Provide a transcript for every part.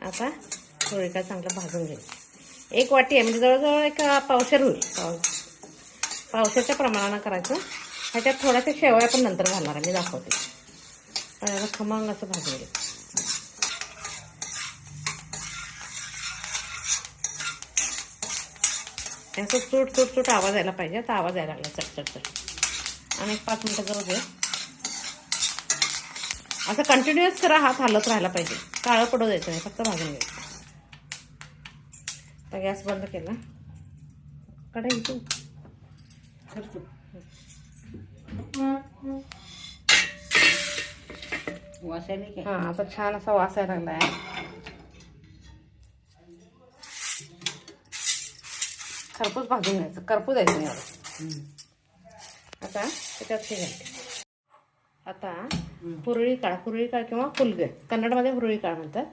आता हुरळी काळ चांगलं भाजून घ्यायचं. 1 वाटी आहे म्हणजे जवळजवळ एक पावशेर होईल. पावशेरच्या प्रमाणानं करायचं. ह्याच्यात थोड्याशा शेवया पण नंतर घालणार आहे, मी दाखवते. आणि खमंग असं भाजून घ्यायचं. असं चूट चूट चूट आवाज यायला पाहिजे. आता आवाज यायला लागला चट चट चट. आणि 5 मिनटं जाऊ दे. असं कंटिन्युअस करा, हात हलत राहायला पाहिजे. काळं पडू द्यायचं नाही, फक्त भाजून घ्यायचं. तर गॅस बंद केला. कढई तू वास यायला काय? हां, आता छान असा वास यायला लागला आहे. खरपूस भाजून घ्यायचं, करपू द्यायचं एवढं. आता त्याच्यात हे घालते. आता हुरळी काळ किंवा हुलगे, कन्नडमध्ये हुरळी काळ म्हणतात.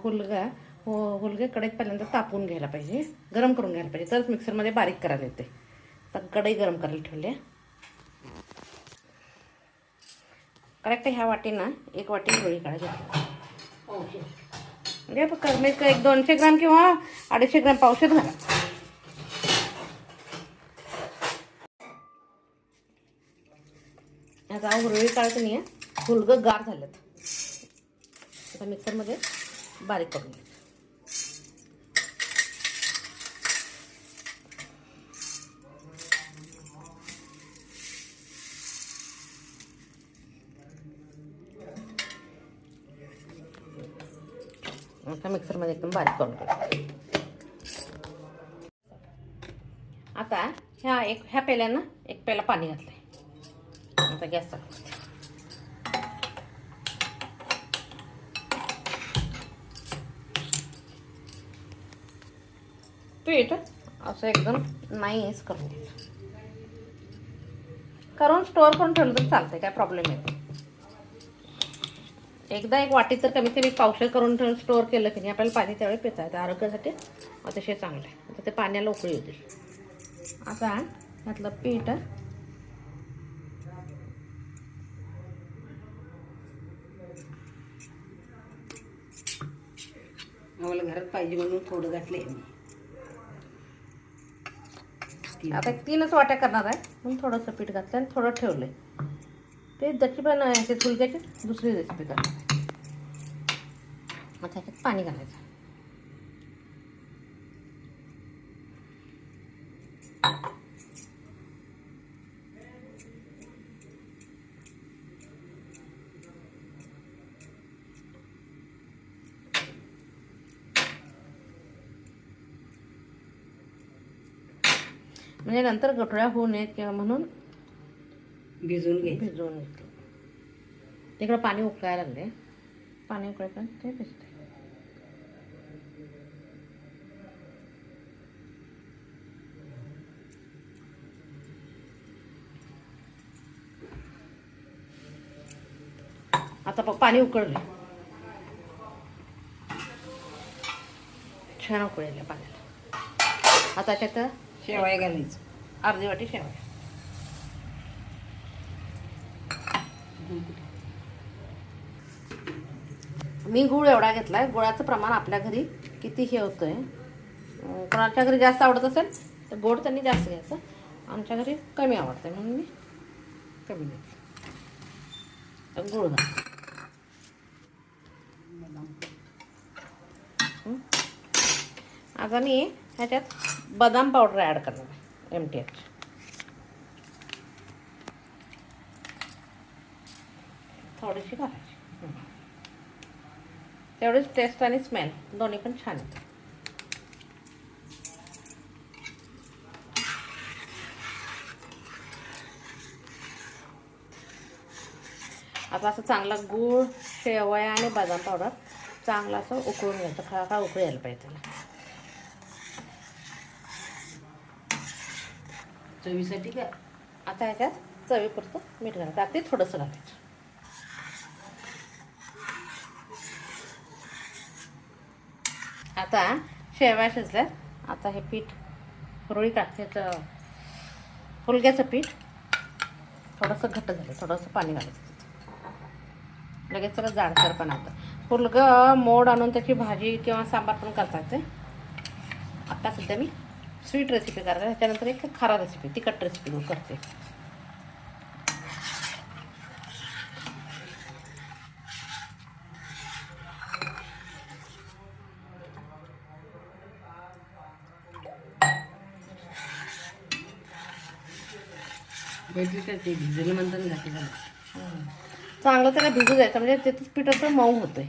हुलगे कढईत पहिल्यांदा तापवून घ्यायला पाहिजे, गरम करून घ्यायला पाहिजे, तरच मिक्सरमध्ये बारीक करायला येते. तर कढई गरम करायला ठेवली. करेक्ट ह्या वाटीनं 1 वाटी हुरळी काळ घेतली. म्हणजे एक 200 ग्राम किंवा 250 ग्राम पावशेर घाला. आता हुरळी काढायचं नाही आहे, हुलगं गार झालेत. आता मिक्सरमध्ये बारीक करून घ्यायचं. आता मिक्सरमध्ये एकदम बारीक करून घ्यायचं. आता ह्या पेल्यानं 1 पेला पाणी घातलंय. आता गॅस चालू करते. पीठ असं एकदम नाईस करून घ्यायचं. करून स्टोअर करून ठेवलं तर चालतंय, काय प्रॉब्लेम येतो. एकदा 1 वाटी तर कमीत कमी पावशेर करून स्टोअर केलं की नाही, आपल्याला पाणी त्यावेळी पिता येतं. आरोग्यासाठी अतिशय चांगलं आहे. आता ते पाण्याला उकळी होतील. आता घातलं पीठ. आम्हाला घरात पाहिजे म्हणून थोडं घातलंय. आता 3च वाट्या करणार आहे म्हणून थोडंसं पीठ घातलं आणि थोडं ठेवलंय. ते त्याची पण ते फुलक्याची दुसरी रेसिपी करणार आहे. आता ह्याच्यात पाणी घालायचं. म्हणजे नंतर गठुळ्या होऊ नयेत किंवा म्हणून भिजवून घेतलं. तिकडं पाणी उकळायला लागले. पाणी उकळायचं ते भिजते. आता पाणी उकळले, छान उकळले पाण्याला. आता त्यात शेवया घालायचं. अर्धी वाटी शेवया. मी गूळ एवढा घेतलाय. गुळाचं प्रमाण आपल्या घरी किती हे होतंय. कोणाच्या घरी जास्त आवडत असेल तर गोड त्यांनी जास्त घ्यायचं. आमच्या घरी कमी आवडतं म्हणून मी कमी घेते. गूळ घाल. आता मी ह्याच्यात बदाम पावडर ॲड करणार आहे, MTH. थोडीशी घालायची. तेवढीच टेस्ट आणि स्मेल दोन्ही पण छान येते. आता असं चांगलं गूळ, शेवया आणि बदाम पावडर चांगलं असं उकळून घ्यायचं. खळखळ उकळी यायला पाहिजे त्याला. चवीसाठी का? आता ह्याच्यात चवीपुरतं मीठ घालायचं. अगदी थोडंसं घालायचं. आता शेवया शिजल्या. आता हे पीठ हुरळी काढायचं, फुलक्याचं पीठ थोडंसं घट्ट झालं, थोडंसं पाणी घालायचं. लगेच सगळं जाडसर पण आता फुलगं मोड आणून त्याची भाजी किंवा सांबार पण करता येते. आता सध्या मी स्वीट रेसिपी करते, त्याच्यानंतर एक खारा रेसिपी, तिखट रेसिपी मी करते. बैठली का ते भिजलं म्हणतात घाटी झालं. चांगलं त्याला भिजू द्यायचं, म्हणजे त्याचं पीठ असं मऊ होतंय.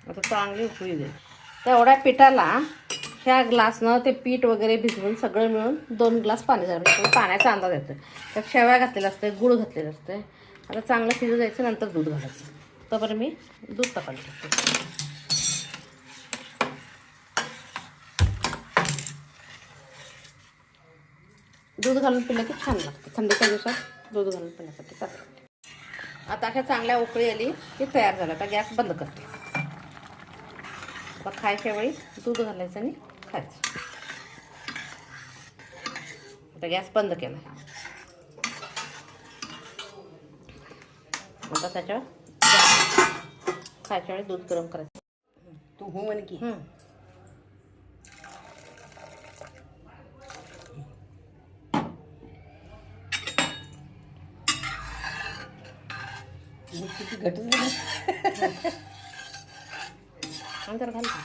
आता चांगली उकळी दे. तेवढ्या पिठाला ह्या ग्लासनं ते पीठ वगैरे भिजवून सगळं मिळून 2 ग्लास पाणी झालं. म्हणजे पाण्याचा अंदाज येतो. त्यात शेवया घातलेलं असते, गुळ घातलेलं असते. आता चांगलं शिजू द्यायचं, नंतर दूध घालायचं. तोपर्यंत मी दूध तापायला टाकते. दूध घालून पिलं की छान लागतं. थंडीच्या दिवसात दूध घालून पिण्यासाठी चांगलं लागतं. आता अशा चांगल्या उकळी आली की तयार झालं. आता गॅस बंद करते. आता खायच्या वेळी दूध घालायचं आणि खायचं. आता गॅस बंद केला. आता त्याच्यावर खायच्या वेळी दूध गरम करायचं. तू हो म्हण की. किती घट झालं. नंतर घालतो.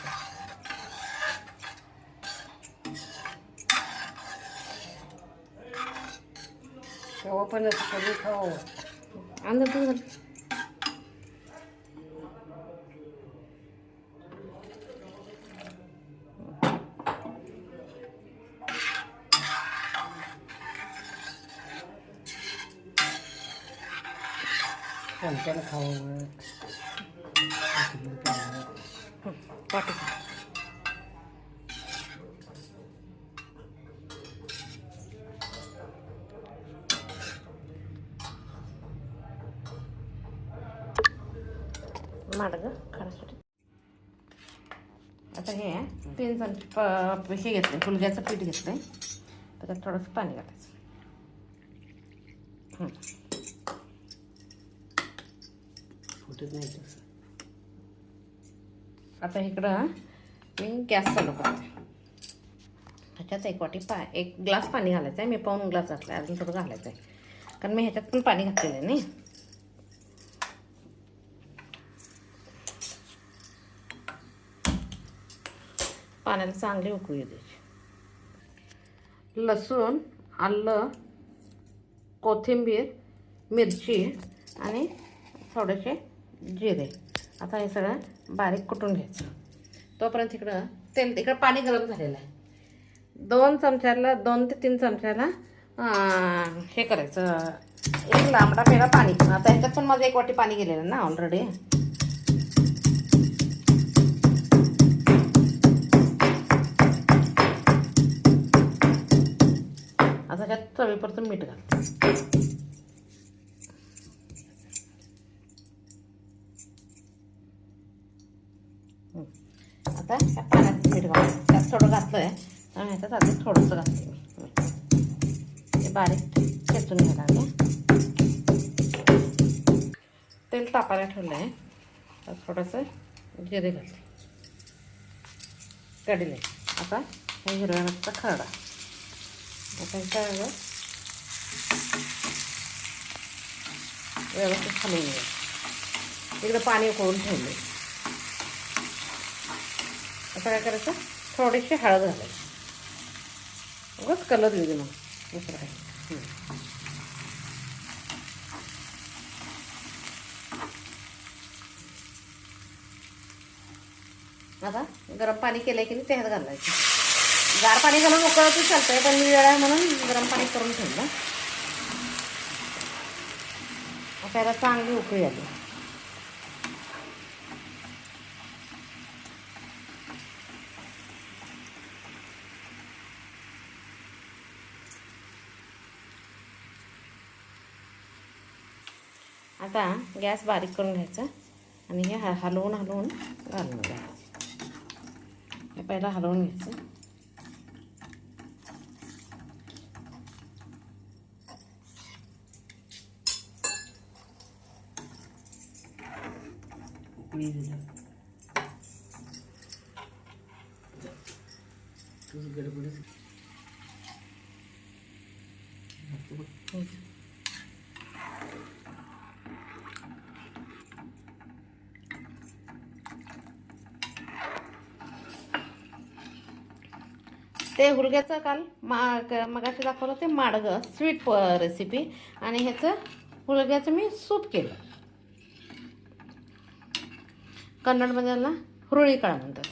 केव्हा पण असं कधी खावं. अंदर दूध घाल. चमच्यानं खावं. वाटत माडग खाण्यासाठी. आता हे 3 चमचे हे घेतले, फुलग्याचं पीठ घेतलंय. त्याच्यात थोडंसं पाणी घालायचं. फुटत नाही तसं. आता इकडं मी गॅस चालू करते. ह्याच्यात 1 वाटी 1 ग्लास पाणी घालायचं आहे. मी 1.5 ग्लास घातला आहे, अजून थोडं घालायचं आहे, कारण मी ह्याच्यात पण पाणी घातलेलं आहे नाही. पाण्याला चांगली उकळी द्यायची. लसूण, आलं, कोथिंबीर, मिरची आणि थोडेसे जिरे. आता हे सगळं बारीक कुटून घ्यायचं. तोपर्यंत इकडं तेल, इकडं पाणी गरम झालेलं आहे. 2 चमच्याला 2 ते 3 चमच्याला हे करायचं, 1 लांबडा पेला पाणी. आता ह्याच्यात पण माझं 1 वाटी पाणी गेलेलं ना ऑलरेडी. आता ह्याच्यात चवीपुरतं मीठ घालते. आता ह्या पाण्यात मीठ घालायचं. त्यात थोडं घातलं आहे आणि ह्याच्यात आधी थोडंसं घातलं मी. ते बारीक ठेचून घ्यायला लागले. तेल तापायला ठेवलं आहे. त्यात थोडंसं जिरे घातले, कढीले. आता हे हिरव्या मिरचीचा खरडा. आता ह्याच्या व्यवस्थित खालून घ्या. इकडं पाणी उकळून ठेवले. आता काय करायचं, थोडीशी हळद घालायची. उगाच कलर येऊ दे मग, दुसरं काय. आता गरम पाणी केलंय की नाही त्यात घालायचं. गार पाणी घालून उकळतच चालतंय, पण मी वेळ आहे म्हणून गरम पाणी करून ठेवलं. त्याला चांगली उकळी आली. आता गॅस बारीक करून घ्यायचा आणि हे हलवून हलवून घालून घ्यायचं. हे पहिला हलवून घ्यायचं. मी दिलं तुझं गडबडच ते हुलग्याचं काल मगाशी दाखवलं ते माडगं स्वीट रेसिपी आणि ह्याचं हुलग्याचं मी सूप केलं. कन्नडमध्ये याला हुरळी काळ म्हणतात.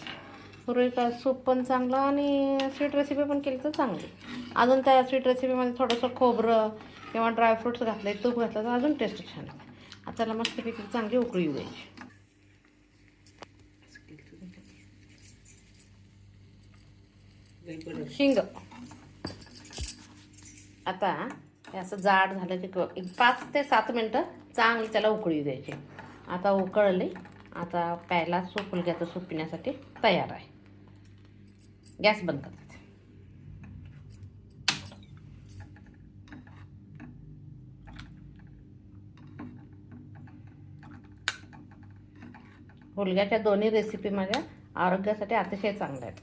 हुरळी काळ सूप पण चांगलं आणि स्वीट रेसिपी पण केली तर चांगली. अजून त्या स्वीट रेसिपीमध्ये थोडंसं खोबरं किंवा ड्रायफ्रुट्स घातले, तूप घातलं तर अजून टेस्ट छान येते. आता त्याला मस्तपैकी चांगली उकळी येऊ द्यायची. शिंग आता हे असं जाड झालं की एक 5 ते 7 मिनटं चांगली त्याला उकळी द्यायची. आता उकळली. आता प्यायला सूप हुलग्याचं सूप पिण्यासाठी तयार आहे. गॅस बंद करायचा. हुलग्याच्या दोन्ही रेसिपी माझ्या आरोग्यासाठी अतिशय चांगल्या आहेत.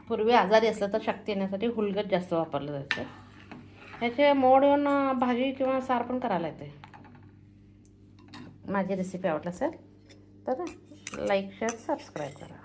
पूर्वी आजारी असलं तर शक्ती येण्यासाठी हुलगत जास्त वापरलं जायचं. ह्याचे मोड येऊन भाजी किंवा सार पण करायला येते. माझी रेसिपी आवडली असेल तर लाईक शेअर सबस्क्राईब करा.